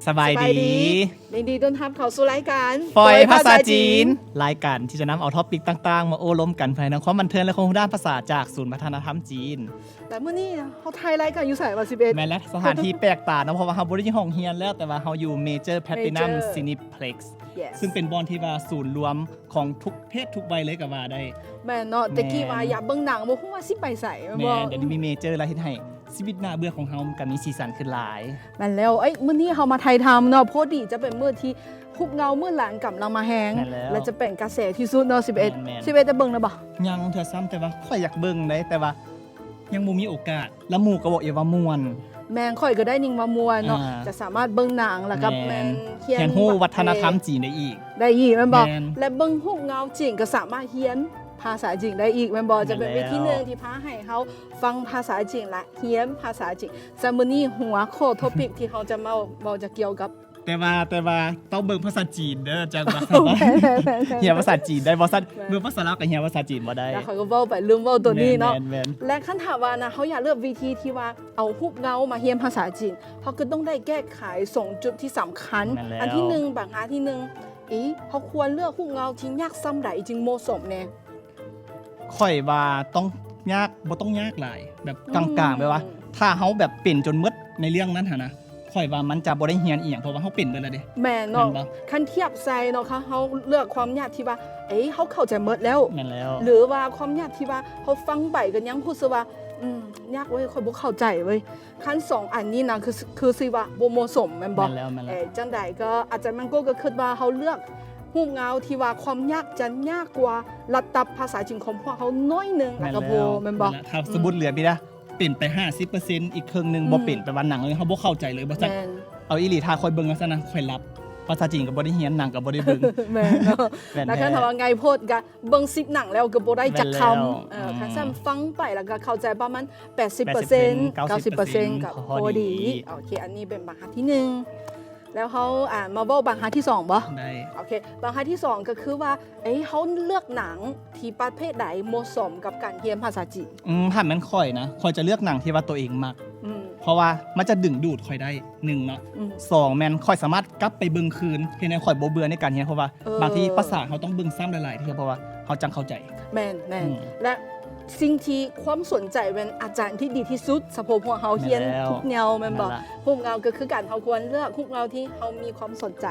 สบายดียินดีต้อนรับเข้าสู่รายการฟอยภาษาจีนรายการที่จะนำเอาท็อปิกต่างๆมาโอ้ล้มกันภายในความบันเทิงและความรู้ด้านภาษาจากศูนย์วัฒนธรรมจีนแต่เมื่อนี้เขาไทยรายการอยู่ไสว่า11แม้และสถานที่แปลกตานะเพราะว่าเราบ่ได้อยู่ห้องเรียนแล้วแต่ว่าเราอยู่เมเจอร์แพลตินัมซินิเพล็กซ์ซึ่งเป็นบอนที่ว่าศูนย์รวมของทุกเพศทุกวัยเลยก็ว่าได้แม่เนาะตะกี้ว่าอยากเบิ่งหนังบ่ฮู้ว่าสิไปไสแม่เดี๋ยวนี้มีเมเจอร์แล้วเฮ็ดให้ชีวิตน่าเบื่อของเฮาก็มีสีสันขึ้นหลายแม่นแล้วมื้อนี้เฮามาไทยทำเนาะพอดีจะเป็นมื้อที่คุบเงามื้อหลานกำลังมาแฮงและจะเป็นกระแสที่สุดเนาะ11จะเบิ่งแล้วบ่ยังเทื่อซ้ำแต่ว่าค่อยอยากเบิ่งได้แต่ว่ายังบ่มีโอกาสแล้วหมู่ก็บอกอย่าว่าม่วนแม่งข่อยก็ได้นิ่งว่ามวนเนาะจะสามารถเบิ่งหนังแล้วก็แม่นเรียนรู้วัฒนธรรมจีนได้อีกแม่นบ่และเบิ่งคุบเงาจริงก็สามารถเรียนภาษาจีนได้อีกแม่นบ่จะเป็นวิธีนึงที่พาให้เฮาฟังภาษาจีนและเรียนภาษาจีนซะมื้อนี้หัวข้อท็อปิกที่เฮาจะมาเว้าจะเกี่ยวกับแต่ว่าต้องเบิ่งภาษาจีนเด้อจังว่าเฮียภาษาจีนได้บ่ซัดเบิ่งภาษาลาวกับเฮียภาษาจีนบ่ได้แล้วเขาก็เว้าไปลืมเว้าตัวนี้เนาะและคันถามว่านะเฮาอยากเลือกวิธีที่ว่าเอารูปเงามาเรียนภาษาจีนเฮาก็ต้องได้แก้ไข2จุดที่สำคัญอันที่1บางอันที่1เฮาควรเลือกรูปเงาที่ยากซ้ำใดจึงเหมาะสมแน่ค่อยว่าต้องยากบ่ต้องยากหลายแบบกลางๆไปว่าถ้าเฮาแบบเป็นจนหมดในเรื่องนั้นหั่นนะค่อยว่ามันจะบ่ได้เรียนอีหยังเพราะว่าเฮาเป็นเบิดแล้วเด้แม่เนาะคันเทียบใส่เนาะค่ะเฮาเลือกความยากที่ว่าเฮาเข้าใจหมดแล้วแม่นแล้วหรือว่าความยากที่ว่าเฮาฟังไปก็ยังรู้สึกว่ายากเว้ยค่อยบ่เข้าใจเว้ยคัน2อันนี้นะคือสิว่าบ่เหมาะสมแม่นบ่จังได๋ก็อาจารย์มันก็คิดว่าเฮาเลือกรูปเงาที่ว่าความยากจะยากกว่าระดับภาษาจีนของพวกเฮาน้อยนึงแล้วก็บ่แม่นบ่ถ้าสมมุติเหลือพี่นะเป็นไป 50% อีกครึ่งนึงบ่เป็นไปว่าหนังเลยเฮาบ่เข้าใจเลยบ่ซักเอาอีหลีถ้าค่อยเบิ่งซะนะค่อยรับภาษาจีนก็บ่ได้เรียนหนังก็บ่ได้เบิ่งแม่เนาะแล้วคันถามว่าไงโพดก็เบิ่ง10หนังแล้วก็บ่ได้จักคำคันซ้ํฟังไปแล้วก็เข้าใจประมาณ 80% 90% ก็พอดีโอเคอันนี้เป็นบรรทัดที่1แล้วเฮามาเว้าบรรทัดที่2บ่ได้โอเคบรรทัดที่2ก็คือว่าเฮาเลือกหนังที่ประเภทใดเหมาะสมกับการเรียนภาษาจีนถ้าแม่นค่อยนะค่อยจะเลือกหนังที่ว่าตัวเองมักเพราะว่ามันจะดึงดูดค่อยได้1เนาะ2แม่นค่อยสามารถกลับไปเบิ่งคืนเพียงแต่ค่อยบ่เบื่อในการเรียนเพราะว่าบางทีภาษาเฮาต้องเบิ่งซ้ำหลายๆเทื่อเพราะว่าเฮาจังเข้าใจแม่นและสิ่งที่ความสนใจเป็นอาจารย์ที่ดีที่สุดสำหรับพวกเฮาเรียนทุกแนวแม่นบ่รูปเงาก็คือการเฮาควรเลือกรูปเงาที่เฮามีความสนใจ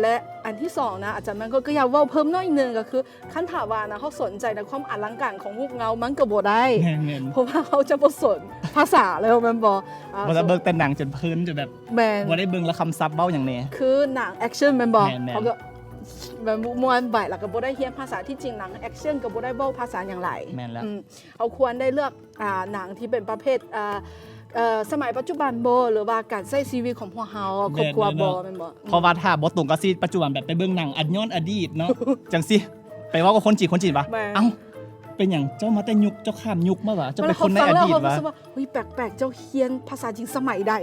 และอันที่2นะอาจารย์มันก็อยากเว้าเพิ่มน้อยนึงก็คือคันถามว่านะเฮาสนใจในความอลังการของรูปเงามันก็บ่ได้เพราะว่าเฮาจะบ่สนภาษาแล้วแม่นบ่บ่ได้เบิ่งแต่หนังจนเพลินจนแบบบ่ได้เบิ่งแล้วคำศัพท์เว้าหยังแน่คือหนังแอคชั่นแม่นบ่เฮาก็แบบม่วนไปแล้วก็บ่ได้เรียนภาษาที่จริงหนังแอคชั่นก็บ่ได้เว้าภาษาหยังหลายแม่นแล้วเอาควรได้เลือกหนังที่เป็นประเภทสมัยปัจจุบันบ่หรือว่าการใช้ชีวิตของพวกเฮาครอบครัวบ่แม่นบ่เพราะว่าถ้าบ่ตรงกับชีวิตปัจจุบันแบบไปเบิ่งหนังย้อนอดีตเนาะจังซี่ไปเว้ากับคนจีนวะเอ้าเป็นหยังเจ้ามาแต่ยุคเจ้าข้ามยุคมาว่าเจ้าเป็นคนในอดีตวะเฮ้ยแปลกๆเจ้าเรียนภาษาจีนสมัยใด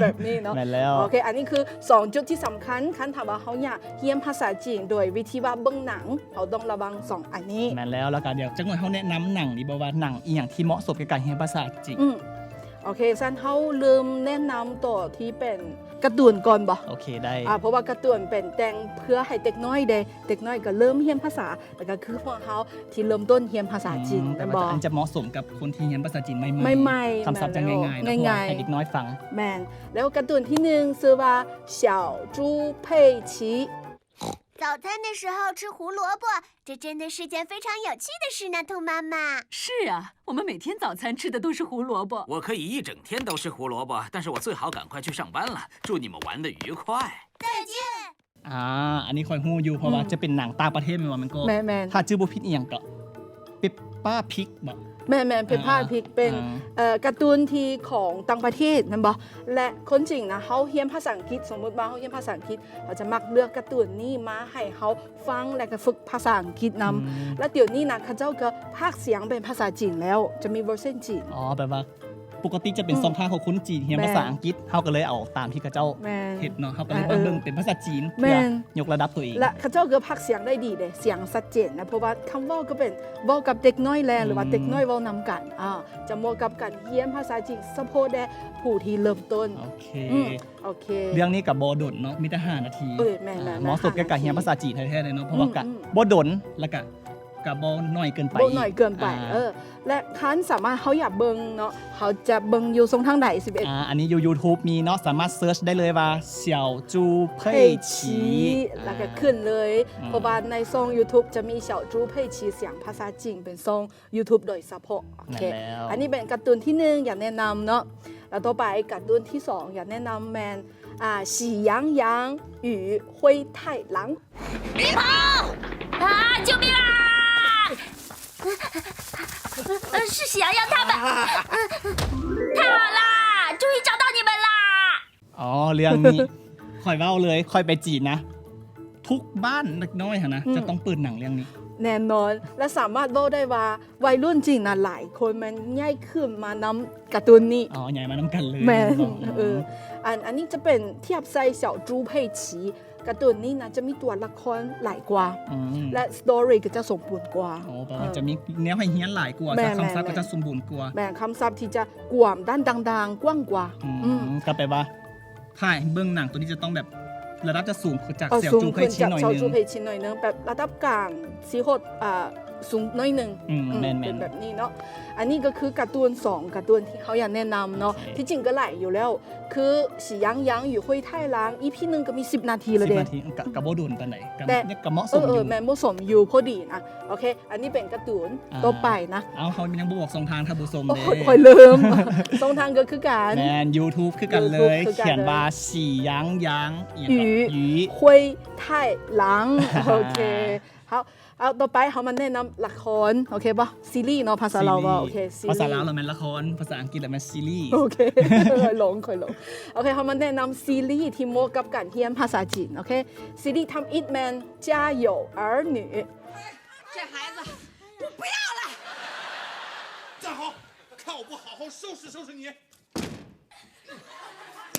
แบบนี้เนาะโอเคอันนี้คือ2จุดที่สำคัญคันถามว่าเฮาอยากเรียนภาษาจีนโดยวิธีว่าเบิ่งหนังเฮาต้องระวัง2อันนี้แม่นแล้วก็เดี๋ยวจักหน่อยเฮาแนะนำหนังดีบ่ว่าหนังอีหยังที่เหมาะสมกับการเรียนภาษาจีนโอเคซั่นเฮาลืมแนะนำตัวที่เป็นการ์ตูนก่อนบ่โอเคได้เพราะว่าการ์ตูนเป็นแต่งเพื่อให้เด็กน้อยเด้เด็กน้อยก็เริ่มเรียนภาษาแล้วก็คือพวกเฮาที่เริ่มต้นเรียนภาษาจีนแต่ว่าอันจะเหมาะสมกับคนที่เรียนภาษาจีนใหม่ๆคำศัพท์จะง่ายๆให้เด็กน้อยฟังแม่นแล้วการ์ตูนที่1ชื่อว่า小猪佩奇早餐的时候吃胡萝卜，这真的是件非常有趣的事呢，兔妈妈。是啊，我们每天早餐吃的都是胡萝卜。我可以一整天都吃胡萝卜，但是我最好赶快去上班了。祝你们玩得愉快。再见。อันนี้ค่อยฮู้อยู่เพราะว่าจะเป็นหนังต่างประเทศแม่นบ่มันก็ถ้าชื่อบ่ผิดอีหยังก็เปปป้าพิกบ่แม่เพปป้าพิกเป็นการ์ตูนที่ของต่างประเทศนั่นบ่และคนจริงนะเฮาเรียนภาษาอังกฤษสมมุติว่าเฮาเรียนภาษาอังกฤษเขาจะมักเลือกการ์ตูนนี้มาให้เฮาฟังและก็ฝึกภาษาอังกฤษนำและเดี๋ยวนี้นะเขาเจ้าก็พากย์เสียงเป็นภาษาจีนแล้วจะมีเวอร์ชันจีนแบบว่า ปกติจะเป็น อืม สองทางของคนจีนเรียน แม่น ภาษาอังกฤษเฮาก็เลยเอาตามที่เขาเจ้า แม่น เฮ็ดเนาะเฮาก็เลยมา เออ เบิ่งเป็นภาษาจีน แม่ เพื่อน ยกระดับตัวเอง และเขาเจ้าก็พักเสียงได้ดีเลยเสียงชัดเจนนะเพราะว่าคำเว่าก็เป็นเว้ากับเด็กน้อยแลหรือว่าเด็กน้อยเว้านำกันจะเหมาะกับการเรียนภาษาจีนเฉพาะแด่ผู้ที่เริ่มต้น โอเค โอเค เรื่องนี้กับบ่ดนเนาะมีแต่5นาที แม่นๆ เหมาะสมกับการเรียนภาษาจีนแท้ๆเลยเนาะเพราะว่าก็ อืม บ่ดนแล้วก็บ่น้อยเกินไป โบหน่อยเกินไป า และคันสามารถเขาอยากเบิงเนาะเขาจะเบิงอยู่ทรงทางไหน11 อันนี้อยู่ YouTube มีเนาะสามารถเซิร์ชได้เลยว่าเสี่ยวจูเพ่ยฉี แล้วก็ขึ้นเลย อืม เพราะว่าในซอง YouTube จะมีเสี่ยวจูเพ่ยชีเสียงภาษาจีนเป็นซอง YouTube โดยเฉพาะโอเค นั่นแล้ว อันนี้เป็นการ์ตูนที่หนึ่งอยากแนะนำเนาะแล้วต่อไปการ์ตูนที่สองอยากแนะนำแมน喜羊羊与灰太狼救命啊！是喜羊羊他们，太好啦，终于找到你们啦！ อ๋อเรื่องนี้ ค่อยเว้าเลยค่อยไปจีนนะ ทุกบ้านเล็กน้อยค่ะนะ จะต้องเปิดหนังเรื่องนี้ แน่นอนและสามารถบอกได้ว่าวัยรุ่นจีนนะหลายคนมันง่ายขึ้นมานำการ์ตูนนี้ อ๋อใหญ่มาน้ำกันเลย แมน อ๋อ อันนี้จะเป็นเทียบไซเสี่ยวจูเพ่ยฉีการ์ตูนนี้นะจะมีตัวละครหลายกว่า อืม และสตอรี่ก็จะสมบูรณ์กว่า อ๋อแปลว่าจะมีแนวให้เฮี้ยนหลายกว่า แม่ แต่คำศัพท์ แม่ ก็จะสมบูรณ์กว่า แบ่งคำศัพท์ที่จะกว่ามด้านดังๆกว้างกว่า อืม ก็แปลว่าถ่ายเบื้องหนังตัวนี้จะต้องแบบระดับจะสูงจาก เอา เสี่ยว สูง จูเพ่ ขึ้ ย น ชี้ จาก หน่อย เสี่ยว นึ จู ง เพ่ยฉีหน่อยนึงแบบระดับกลางสีโหดสูงน้อยหนึ่ง แมน เป็นแบบนี้เนาะอันนี้ก็คือการ์ตูน2การ์ตูนที่เขาอยากแนะนำเนาะ โอเค ที่จริงก็หลายอยู่แล้ว คือ喜羊羊与灰太狼 EP หนึ่งก็มี10 นาทีแล้ว 10 เด้ นาทีกับโบดุนปานไหนกับ แต่ เนี่ยกับเหมาะส เอ ม อ อยู่ แมนผสมอยู่พอดีนะโอเค อันนี้เป็นการ์ตูนต่อไปนะ เอาเขายังบอกสองทางท่านผู้ชม โอ้ เด้ ยคอยลืม สองทางก็คือการ แมน YouTube คือกันเลย YouTube คือกันเลย เขียนว่าสี่ยังอีก ห ก่อน ยู หยี 灰太狼โอเคเอาต่อไปเขามาแนะนำละครโอเคป่ะซีรีส์เนาะภาษาเราว่าโอเคซีรีส์ ภาษาลาวเราแมนละคร ภาษาอังกฤษเราแมนซีรีส์ โอเค ค่อยหลงโอเคเขามาแนะนำซีรีส์ที่เหมาะกับการเรียนภาษาจีนโอเคซีรีส์ทำอิทแมน家有儿女这孩子，我不要了！站好，看我不好好收拾收拾你！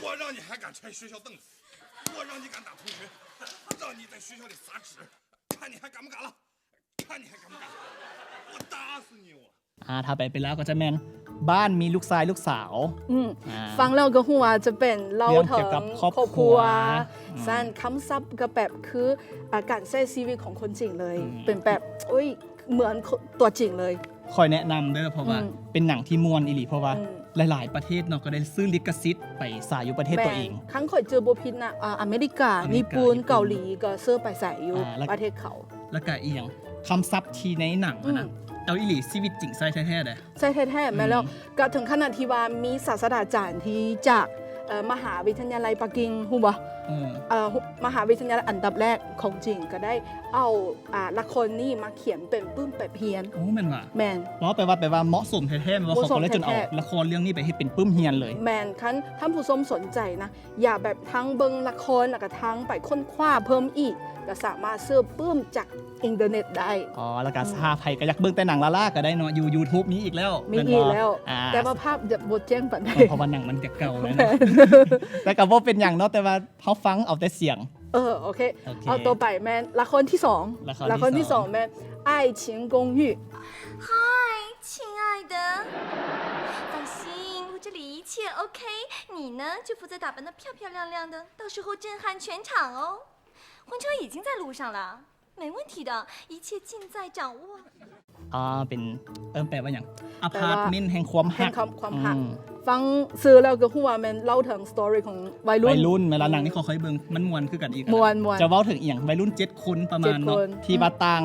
我让你还敢踹学校凳子，我让你敢打同学，让你在学校里撒纸，看你还敢不敢了？看你还敢不敢？我打死你！我！ถ้าไปแล้วก็จะแมนบ้านมีลูกชายลูกสาว อ่า ฟังแล้วก็หัวจะเป็นเล่า เรื่อง ถึ เกี่ ง ยวกับ ค ครอบ รอบ ค ค รั รั ว วสั้นคำศัพท์ก็แบบคือการใช้ชีวิตของคนจริงเลย เป็นแบบเหมือนตัวจริงเลย คอยแนะนำเด้อเพราะว่า อืม เป็นหนังที่มวนอีหลีเพราะว่า อืม หลาย ๆ ประเทศเนาะก็ได้ซื้อลิขสิทธิ์ไปสายอยู่ประเทศตัวเอง ครั้งเคยเจอบุพินนะอเมริกา อเมริกา ญี่ปุ่น ญี่ปุ่น เกาหลีก็เสื้อไปใส่อยู่ แล้ว ประเทศเขา แล้วก็อีกอย่างคำศัพท์ที่ในหนังอะนะเอาอีหลีชีวิตจริงใส่แท้ๆเลย ใช่แท้ๆแม้แล้วก็ถึงขนาดที่ว่ามีศาสตราจารย์ที่จากมหาวิทยาลัยปักกิ่งฮู้บ่ มหาวิทยาลัยอันดับแรกของจริงก็ได้เอาละครนี้มาเขียนเป็นปื้มแบบเพียน โอ้แม่นว่ะ แมน เพราะแปลว่าเหมาะสมแท้ๆแม่นว่า เหมาะ เขา สม ก็เลยจนเอา แท้ๆ ละครเรื่องนี้ไปให้เป็นปึ้มเฮียนเลย แมนคันท่านผู้ชมสนใจนะ อย่าแบบทั้งเบิงละครแล้วก็ทั้งไปค้นคว้าเพิ่มอีก ก็สามารถซื้อปื้มจากอินเทอร์เน็ตได้ อ๋อ แล้วก็ถ้าใครก็อยากเบิ่งแต่หนังล่าๆก็ได้เนาะอยู่ YouTube นี้อีกแล้ว มี ม่น อี บ่ กแล้ว แต่ว่าภาพจะบทแจ้งปันใด เพราะว่าหนังมันเก่าแล้วเนาะแต่ก็บ่เป็นหยังเนาะแต่ว่าเขาฟังเอาแต่เสียง โอเค โอเค เอาตัวไปแมนละครที่สอง ละครที่สอง แมน爱情公寓嗨，亲爱的，放心，我这里一切 OK，你呢就负责打扮得漂漂亮亮的，到时候震撼全场哦。婚车已经在路上了，没问题的，一切尽在掌握。เป็นแปลว่าหยังอพาร์ตเมนต์แห่งความ แห่ หั ง ก ความหัก อืม ฟังซื้อแล้วก็หัวแมนเล่าถึงสตอรี่ของวัยรุ่น วัยรุ่นเวลาหนังนี่เขาเคยเบิ่งมันม่วนคือกันอีกอะ ม่วน จะเว้าถึงอีหยังวัยรุ่น7คนประมาณ 7 เนาะ คน ที่ว่าต่าง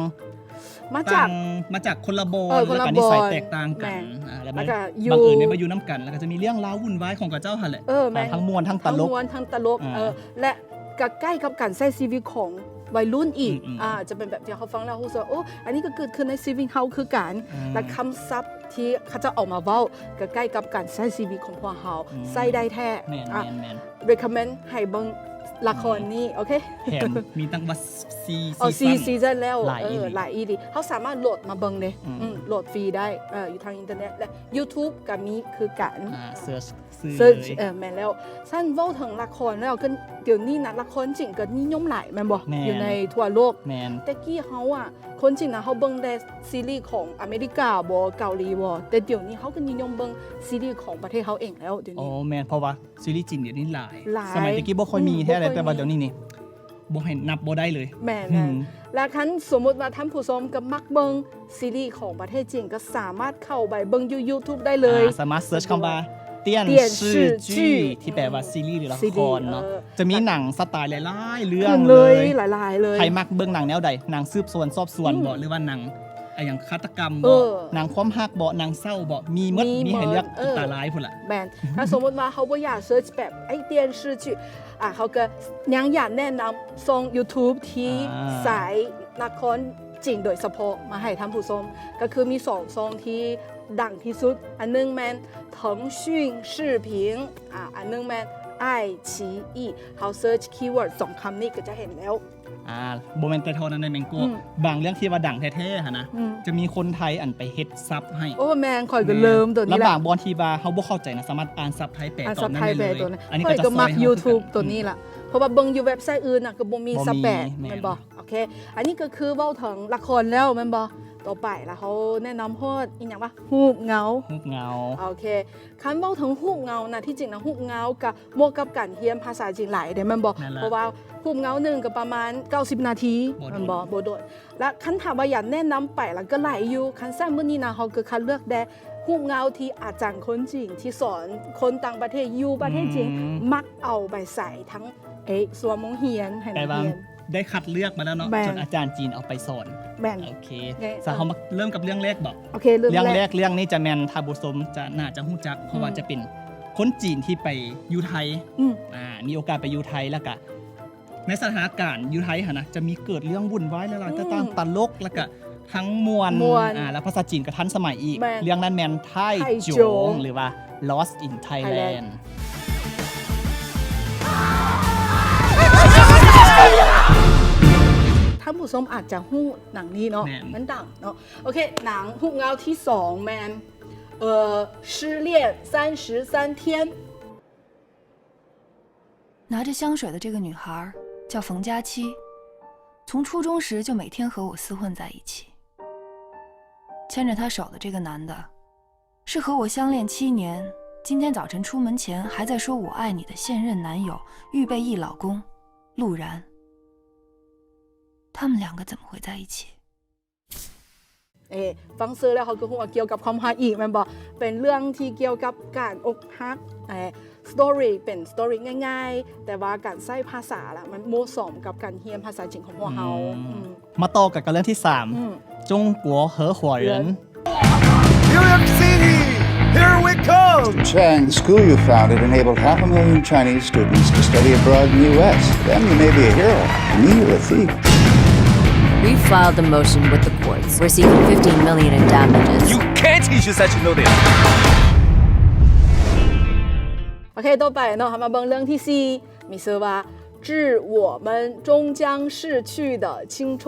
มาจาก มาจากคนละบอล คน แล้ว ละ ก็นิสัย บอล แตกต่างกั แม่ น น แล้ว แล้ มัน วก็อยู่ บังเอิญได้มาอยู่น้ำกัน แล้วก็จะมีเรื่องราววุ่นวายของกับเจ้าหั่นแหละ แม่น ทั้งมวลทั้งต ทั้ง ลก ม้วนทั้งตลก อ่า และก็ใกล้กับการใช้ชีวิตของวัยรุ่นอีก อืม จะเป็นแบบที่เขาฟังแล้วรู้สึกว่าโอ้อันนี้ก็เกิดขึ้นในชีวิตเขาคือการ และคำศัพท์ที่เขาจะเออกมาเว้าก็ใกล้กับการใช้ชีวิตของพวกเขาใส่ได้แท้ แมน อ่ะ แมน recommend ให้เบิ่งละครนี้โอเค แถมมีตั้งว่า ซีซั่นแล้ว หลายอีหลี หลายอีหลีเขาสามารถโหลดมาเบิ่งเลยโหลดฟรีได้อยู่ทางอินเทอร์เน็ตและ YouTube ก็มีคือกัน เซิร์ช เซิร์ชแม่นแล้วสั้นเว้าถึงละครแล้วก็เดี๋ยวนี้นะละครจริงก็นิยมหลายแม่นบ่อยู่ในทั่วโลก แมน แต่กี้เขาคนจริงนะเขาเบิ่งแต่ซีรีส์ของอเมริกาบ่เกาหลีบ่แต่เดี๋ยวนี้เขาก็นิยมเบิ่งซีรีส์ของประเทศเขาเองแล้วเดี๋ยว โอ้ นี้ แมนเพราะว่าซีรีส์จีนเดี๋ยวนี้หลาย หลาย สมัยตะกี้บ่ค่อยมีแท้เลย บ่ค่อย แต่ว่า มี เดี๋ยวนี้นี่บ่ให้นับบ่ได้เลย แม่ อื น ม และคันสมมุติว่าท่านผู้ชมก็มักเบิ่งซีรีส์ของประเทศจีนก็สามารถเข้าไปเบิ่งอยู่ YouTube ได้เลย สามารถเซิร์ชคำว่าเตี้ยน เตี้ยน ชื่อ ชื่ จี้ อ ที่แปลว่าซีรีส์หรือละ ซี ค รีส์ รเนาะ เออ จะมีหนังสไตล์หลายๆเรื่อง เล เลย ย หลายๆเลย ใครมักเบิ่งหนังแนวใดหนังสืบสวนสอบสวนบ่หรือว่าหนังอย่างฆาตกรรม เอ บ่ อ หนังความฮักบ่หนังเศร้าบ่มีหมด มี มีให้เลือก หมดเออ ตาลายพุ่นล่ะ แมนถ้าสมมติว่าเขาบ่อยากเซิร์ชแบบ电视剧เขาก็ยังอยากแนะนำส่ง YouTube ที่สายละครจริงโดยเฉพาะมาให้ท่านผู้ชมก็คือมี2ซองที่ดังที่สุดอันนึงแมน腾讯视频อันนึงแมนไอฉีอีเขาเซิร์ชคีย์เวิร์ด2คำนี้ก็จะเห็นแล้ว บ่แม่นแต่เท่านั้นในแมงโก้ อืม บางเรื่องที่ว่าดังแท้ๆหั่นนะ อืม จะมีคนไทยอันไปเฮ็ดซับให้ โอ้แมนคอยก็เริ่มตัว แล้ นี้ ว แห บา ละ งบอนทีบาเขาบ่เข้าใจนะสามารถอ่านซับไทยแปล อัน ตอ ซั บบ นั้น ไทย ได้ แปล เลย ตัวนี้ อันนี้ ค ก็ อย จะ ก็ ซอ มัก ยให้ YouTube คือกั ตัวนี้ล่ะเพราะว่าเบิ่งอยู่เว็บไซต์อื่นก็บ่มี บ่มี ซับแปล แม่น แม่นบ่โอเค อันนี้ก็คือเว้าถึงละครแล้วแม่นบ่ต่อไปแล้วเขาแนะนำโพดอีหยังว่าฮูบเงา รูปเงา โอเคคันเว้าถึงฮูบเงานะที่จริงนะฮูบเงากับเหมาะกับการเรียนภาษาจีนหลายเด้แม่นบ่ นั่นแหละ เพราะว่าฮูบเงาหนึงก็ประมาณ90นาที บ่โดน แม่นบ่บ่โดนและคันถามว่าอยากแนะนำไปแล้วก็หลายอยู่คันแซ่มื้อนี้นะเขาก็คัดเลือกได้ฮูบเงาที่อาจารย์คนจีนที่สอนคนต่างประเทศอยู่ประเทศจีนมักเอาไปใส่ทั้งส่วนมงเฮียนให้นั แต่ ก ว่า เรียน ได้คัดเลือกมาแล้วเนาะ แม่น จนอาจารย์จีนเอาไปสอน แม่น โอเค ไง สาเขามาเริ่มกับเรื่องแรกบอก โอเคเรื่อง เรื่อง แร แร ก กเรื่องนี้จะแมนทาบุสมจะน่าจะหู้จัก เพราะว่าจะเป็นคนจีนที่ไปอยู่ไทย อืม มีโอกาสไปอยู่ไทยแล้วก็ในสถานการณ์อยู่ไทยหะนะจะมีเกิดเรื่องวุ่นวายแล้วล่ะต่างๆตลกแล้วก็ทั้งมวล ม่วน แล้วภาษาจีนก็ทันสมัยอีก แม่น เรื่องนั้นแมนไทย ไทย โจ โจง งหรือว่า Lost in Thailand ท่านผู้ชมอาจจะหู้หนังนี้เนาะ แม่น มันดังเนาะโอเคหนังฮูบเงาที่2แมน失恋33天拿着香水的这个女孩叫冯佳期，从初中时就每天和我厮混在一起。牵着她手的这个男的，是和我相恋7年，今天早晨出门前还在说我爱你的现任男友预备役老公陆然。他们2个怎么会在一起？ฟังเซอร์แล้วเขาก็คงว่าเกี่ยวกับความรักอีกแมันบอกเป็นเรื่องที่เกี่ยวกับการอกหักสตอรี่เป็นสตอรี่ง่ายๆ แต่ว่าการใช้ภาษาละมันเหมาะสมกับการเรียนภาษาจีนของพวกเขาอืม มาต่อกับเรื่องที่ อืม 3จงกัวเหอหัวเหริน New York City, here we come. Chang, the school you founded enabled 500,000 Chinese students to study abroad in the U.S. Then you may be a hero. To me, you're a thief. We filed a motion with the courts. We're seeking $15 million in damages. You can't teach us that you know this. โอเคต่อไปเนาะมาเบิ่งเรื่องที่4มีชื่อว่า致我们终将逝去的青春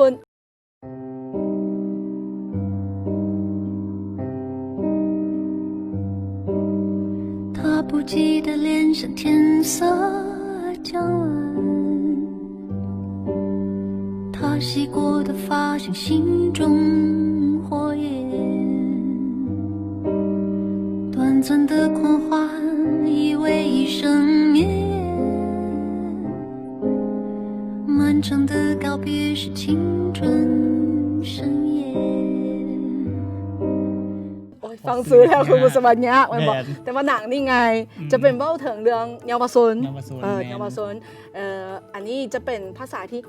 他不记得脸上天色将晚，他洗过的发像心中火焰，短暂的狂欢以为一生绵延，漫长的告别是青春盛宴。 ฟังซื้อแล้วคุณผู้ชมยากมันบอก แม่น แต่ว่าหนังนี่ไงจะเป็นเบ้าถึงเรื่องเยาวชน เยาวชนแม่น เยาวชนอันนี้จะเป็นภาษาที่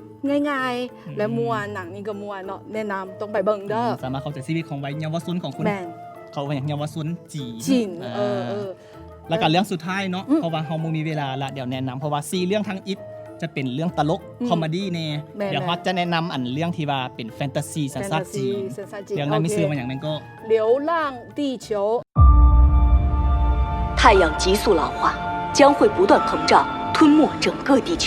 ง่ายๆ และมวนหนังนี่ก็มวนเนาะแนะนำต้องไปเบิ่งเด้อ สามารถเข้าใจชีวิตของวัยเยาวชนของคน แม่น เขาว่าอย่างเยาวชนจีน จีน าแล้วก็เรื่องสุดท้ายเนาะเพราะว่าเฮาบ่มีเวลาละเดี๋ยวแนะนำเพราะว่า4เรื่องทั้งอิทจะเป็นเรื่องตลกคอมเมดี้แน่ แม่น เดี๋ยวฮอตจะแนะนำอันเรื่องที่ว่าเป็นแฟนตาซีสันสัตว์จีน สัญชาติจีน เรื่องนั้นมีชื่อมาอย่างนั้นก็ 流浪地球太阳急速老化，将会不断膨胀，吞没整个地球。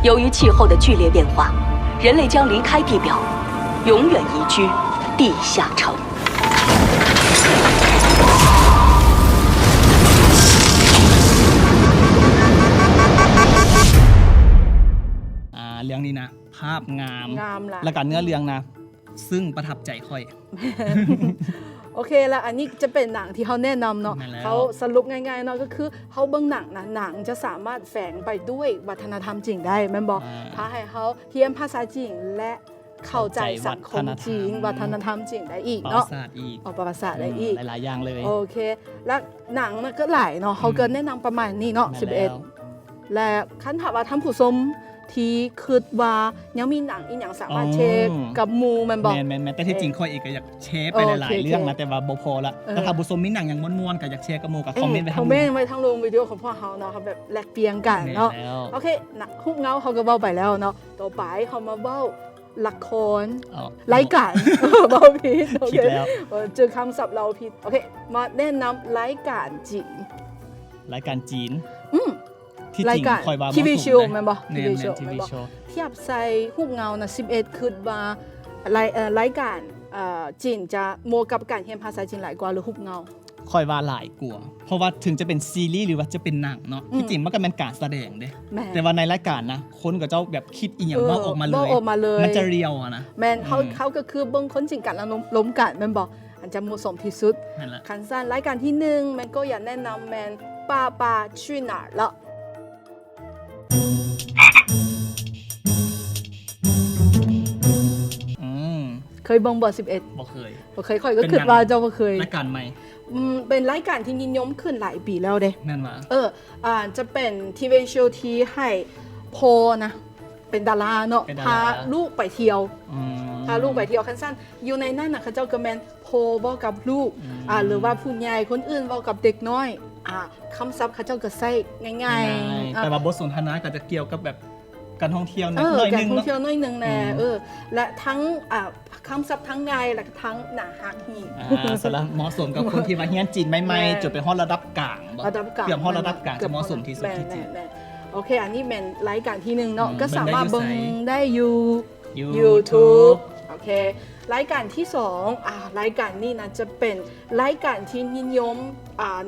由于气候的剧烈变化，人类将离开地表，永远移居地下城。เรื่องนี้นะภาพงาม ล่ะ และการเนื้อเรื่องนะซึ่งประทับใจค่อย โอเคแล้วอันนี้จะเป็นหนังที่เขาแนะนำเนาะ นั่นแล้ว เขาสรุปง่ายๆเนาะก็คือเขาเบิ่งหนังนะหนังจะสามารถแฝงไปด้วยวัฒนธรรมจริงได้แม่นบอกพาให้เขาเรียนภาษาจริงและเข้าใจสังคมจริงวัฒนธรรมจริงได้อีก ประวั เนาะ ติศาสตร์อีก ประวัติศาสตร์ได้อีก หลายๆอย่างเลย โอเคแล้วหนังมันก็หลายเนาะเขาเกินแนะนำประมาณนี้เนาะ นั่นแล้ว 11และคันถามว่าท่านผู้ชมที่คิดว่ายังมีหนังอีกอย่างสามารถเช็คกับหมูแมันบอก แมนแต่ที่จริงค่อยเอกก็อยากแชร์ไปหลายๆเรื่องนะแต่ว่าบ่พอละแต่ถ้าผู้ชมมีหนังอย่างม่วนๆก็อยากแชร์กับหมู่ก็คอมเมนต์ไว้ คอมเมนต์ไว้ทั้งลงวิดีโอของพวกเขาเนาะเขาแบบแลกเปลี่ยนกันเนาะ แม่นแล้ว โอเคนะฮุกเงาเขาก็เบ้าไปแล้วเนาะต่อไปเขามาเบ้าละคร อ๋อ รายการ เบ้าผิดโอ ผิ เค ดแล้ว เจอคำศัพท์เราผิดโอเคมาแนะนำรายการจีน รายการจีน อืม ที่ รา จ ย ริง การ คอยว่า ทีวี บ่ โช ถูก ว์ เลย แม่นบ่ แม่ ที น วีโชว์ ที แม่ วี นบ่ โชว์ เทียบใส่ฮุกเงานะ11คิดว่ารายการจีนจะเหมาะกับการเรียนภาษาจีนหลายกว่าหรือฮุกเงา คอยว่าหลายกลัวาเพราะว่าถึงจะเป็นซีรีส์หรือว่าจะเป็นหนังเนาะที่จริงมันก็เป็นการแสดงเด้ แม่น แต่ว่าในรายการนะคนก็เจ้าแบบคิดอีหยังว่าออกมาเลย ว่าออกมาเลย มันจะเรียวอะนะ แมนเขาก็คือเบิ้งคนจริงกันแล้วล้มกันแมนบอกอันจะเหมาะสมที่สุด นั่นแหละ คันสั้นรายการที่หนึ่งแมนก็อยากแนะนำแมนป้าป้าชื่อหนาละ อืม เคยเบิ้งบ่11 บ่เคย บ่เคยค่อยก็คิดว่าเจ้าบ่เคย รายการใหม่ เป็นรายการที่นิยมขึ้นหลายปีแล้วเด้ แม่นว่า จะเป็นทีวีโชว์ที่ให้โพนะ เป็นดาราเนาะ เป็นดารา พาลูกไปเที่ยว อืม พาลูกไปเที่ยวคันสั้นอยู่ในนั้นน่ะเขาเจ้าก็แมนโพบอกกับลูกหรือว่าผู้ใหญ่คนอื่นบอกกับเด็กน้อยคำศัพท์เขาเจ้าก็ใส่ง่ายๆ แต่ว่าบทสนทนาก็จะเกี่ยวกับแบบการท่องเที่ยวนิดหน่อย การ นึง ท่อง เนาะ เที่ยวน้อยหนึงแน่และทั้งคำศัพท์ทั้งง่ายและทั้งหนาหักหีบ สำหรับเหมาะสมกับคนที่มาเรียนจีนใหม่ๆจนไปฮอดระดับกลางบ่ ระดับกลาง เกือบฮอดระดับกลางจะเหมาะสมที่สุดที่จริง แม่โอเค อันนี้เป็นรายการที่หนึ่งเนาะ อืม ก็สามารถ เบิ่ เบิ่ ง ง ได้ ได้อยู่ YouTube YouTube โอเค รายการที่สองรายการนี้นะจะเป็นรายการที่นิยม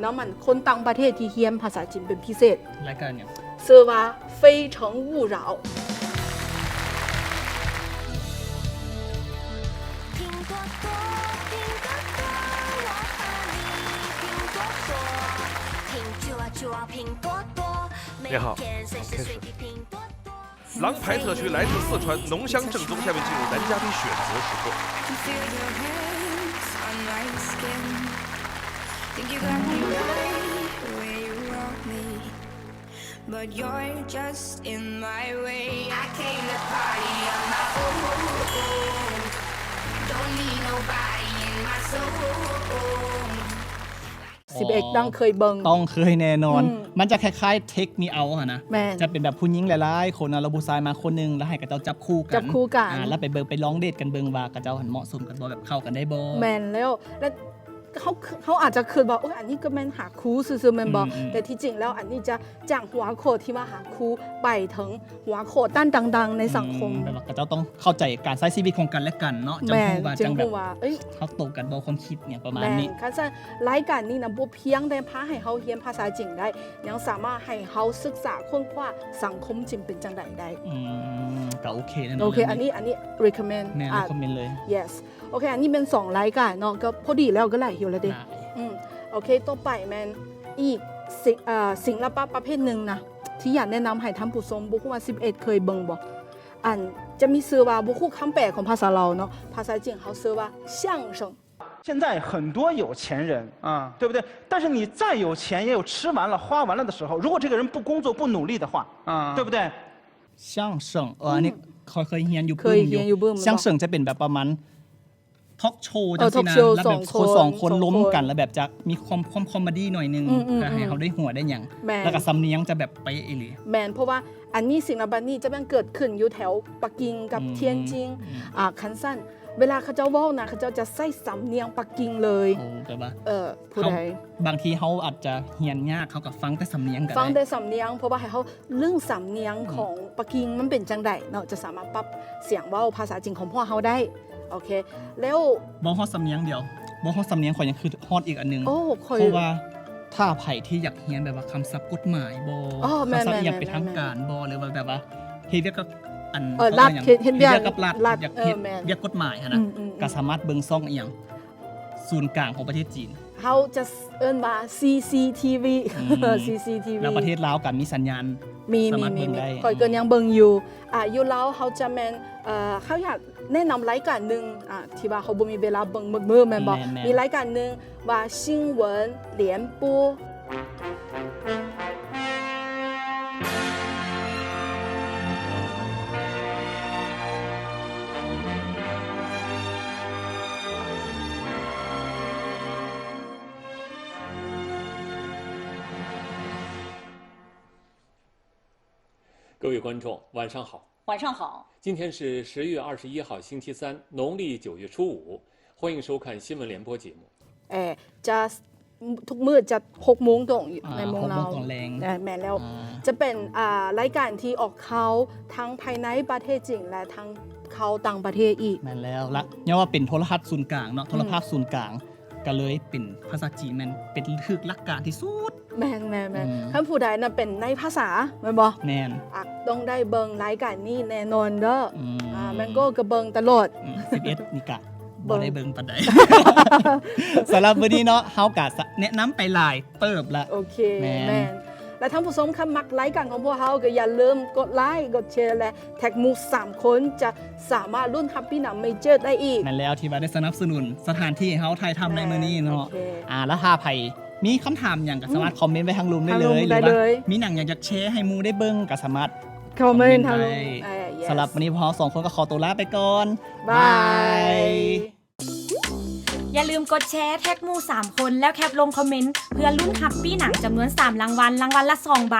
น้ำมันคนต่างประเทศที่เรียนภาษาจีนเป็นพิเศษ รายการเนี่ย ชื่อว่า非诚勿扰拼多多，拼多多，我和你拼多多，拼多多，拼多多，每天随时随地拼多多。狼牌特区来自四川，浓香正宗。下面进入男嘉宾选择时刻。 But you're just in my way. I came to party on my own. Don't need nobody in my soul. 11ดังเคยเบิ่ง ต้องเคยแน่นอน มันจะคล้ายๆเทคมีเอาอะนะ แม่น จะเป็นแบบผู้หญิงหลายๆคนนะแล้วผู้ชายมาคนหนึงแล้วให้กับเจ้าจับคู่กัน จับคู่กัน แล้วไปเบิ่งไปร้องเดทกันเบิ่งว่ากับเจ้าหันเหมาะสมกันบ่แบบเข้ากันได้บ่ แมนแล้วและเขาอาจจะคิดว่าอันนี้ก็แมนหาครูซื่อๆแมนบอกแต่ที่จริงแล้วอันนี้จะจ้างหัวโขดที่มาหาครูไปถึงหัวโขดด้านดังๆ ในสังคม แบบว่ากับเจ้าต้องเข้าใจการใช้ชีวิตของกันและกันเนาะจัง แมน ฮู้ว่า จึ จั ง งแบบ รู้ว่าเอ้ย เขาตกกันบ่ความคิดเนี่ยประมาณ แมน นี้ ค่ะฉะนั้นรายการนี้นะบ่เพียงแต่พาให้เขาเรียนภาษาจีนได้ยังสามารถให้เขาศึกษาค้นคว้าสังคมจีนเป็นจังไดได้ ก็โอเคแน่นอน โอเคอันนี้ recommend แม่คอมเมนต์เลย yes โอเคอันนี้เป็น2รายการเนาะก็พอดีแล้วก็หลายอยู่แล้วเด้ โอเคต่อไปแมนอีกศิลปะประเภทหนึ่งนะที่อยากแนะนำให้ท่านผู้ชมบุคคลว่า11เคยเบิ่งบ่อันจะมีชื่อว่าบุคคลคำแปลของภาษาเราเนาะภาษาจีนเขาชื่อว่า相声现在很多有钱人对不对？但是你再有钱，也有吃完了、花完了的时候。如果这个人不工作、不努力的话，对不对？相声อันนี้เคยเรียนอยู่ เคยเรียนอยู่เบิ่ง 相声จะเป็นแบบประมาณทอล์กโชว์จังสิ talk นะ show แล้วแบบ สองคน สองคน สองคน ล้มกันแล้วแบบจะมีความคอมเมดี้หน่อยนึงเพื่อให้เขาได้หัวได้หยัง แม่น แล้วก็สำเนียงจะแบบไปเอหลี แมนเพราะว่าอันนี้ศิลปะนี้จะเป็นเกิดขึ้นอยู่แถวปักกิ่งกับเทียนจินคันสั้น เวลาเขาเจ้าเว้านะเขาเจ้าจะใส่สำเนียงปักกิ่งเลย โอ้แต่ว่า ผู้ใด บางทีเขาอาจจะเฮียนยากเขากับฟังแต่สำเนียงกัน ฟังได้สำเนียงเพราะว่าให้เขาเรื่องสำเนียงของปักกิ่งมันเป็นจังไดเนาะจะสามารถปรับเสียงเว้าภาษาจริงของพวกเขาได้โอเคแล้ว บ่ฮอดสำเนียงเดียวบ่ฮอดสำเนียงข่อยยังคือฮอดอีกอันนึง โอ้ข่อย เพราะว่าถ้าไผที่อยากเฮียนแบบว่าคำศัพท์กฎหมายบ่ อ๋อแม่น คำศัพท์ แม่น อยากเป็น แม่น ทางการบ่หรือว่าแบบว่าเฮ็ดเวียกกับอัน รัฐ ขา เฮ็ดเวียก กับรัฐ รัฐ อยากเฮ็ด แม่น เวียกกฎหมายหั่นน่ะ ก็สามารถเบิ่งซ่องอีหยังศูนย์กลางของประเทศจีน เขาจะเอิ้นว่า CCTV CCTV แล้วประเทศลาวก็มีสัญญาณ มี สามารถเบิ่งได้ คอยเกินยังเบิ่งอยู่อยู่แล้วเขาจะแมนเขาอยากแนะนำรายการหนึ่งที่ว่าเขาบ่มีเวลาเบิ่งมือแม่นบ่ แม่น มีรายการหนึ่งว่า新闻联播各位观众，晚上好。晚上好。今天是10月21号，星期三，农历9月初5，欢迎收看新闻联播节目。จะทุกมื้อจะ6โมงตรงในเมืองเรา 6โมงแรง แม่นแล้วจะเป็นรายการที่ออกข่าวทั้งภายในประเทศจีนและทั้งข่าวต่างประเทศอีก แม่นแล้วละเนี่ยว่าเป็นโทรทัศน์ศูนย์กลางเนาะโทรภาพศูนย์กลางก็เลยเป็นภาษาจีนแม่นเป็นทึกหลักการที่สุด แม่นท่านผู้ใดน่ะเป็นในภาษาแม่นบ่ แม่น ต้องได้เบิ่งรายการนี้แน่นอนเด้อแมงโก้ก็เบิ่งตลอด 11นี่กะบ่ได้เบิ่งปานใด สำหรับวันนี้เนาะเฮากะแนะนำไปหลายเติบละ โอเค แม่น แม่นและท่านผู้ชมคะมักรายการของพวกเราก็อย่าลืมกดไลค์กดแชร์และแท็กหมู่3คนจะสามารถรุ่นฮับปี้หนังเมเจอร์ได้อีก นั่นแล้วที่ว่าได้สนับสนุนสถานที่ให้เฮาถ่ายทำในมื้อนี้เนาะ โอเค แล้วถ้าไผมีคำถามหยังก็สามารถคอมเมนต์ไว้ทางรูมได้เล ทางรู ย ม ห ได้ รือว่า เลย มีหนังอยากจะแชร์ให้หมู่ได้เบิ่งก็สามารถ คอมเมนต์ทางรูม ได้ yes สำหรับวันนี้พวกเรา2คนก็ขอตัวลาไปก่อน บาย อย่าลืมกดแชร์แท็กหมู่3คนแล้วแคปลงคอมเมนต์เพื่อลุ้นฮับปี้หนังจำนวน3รางวัลรางวัลละ2 ใบ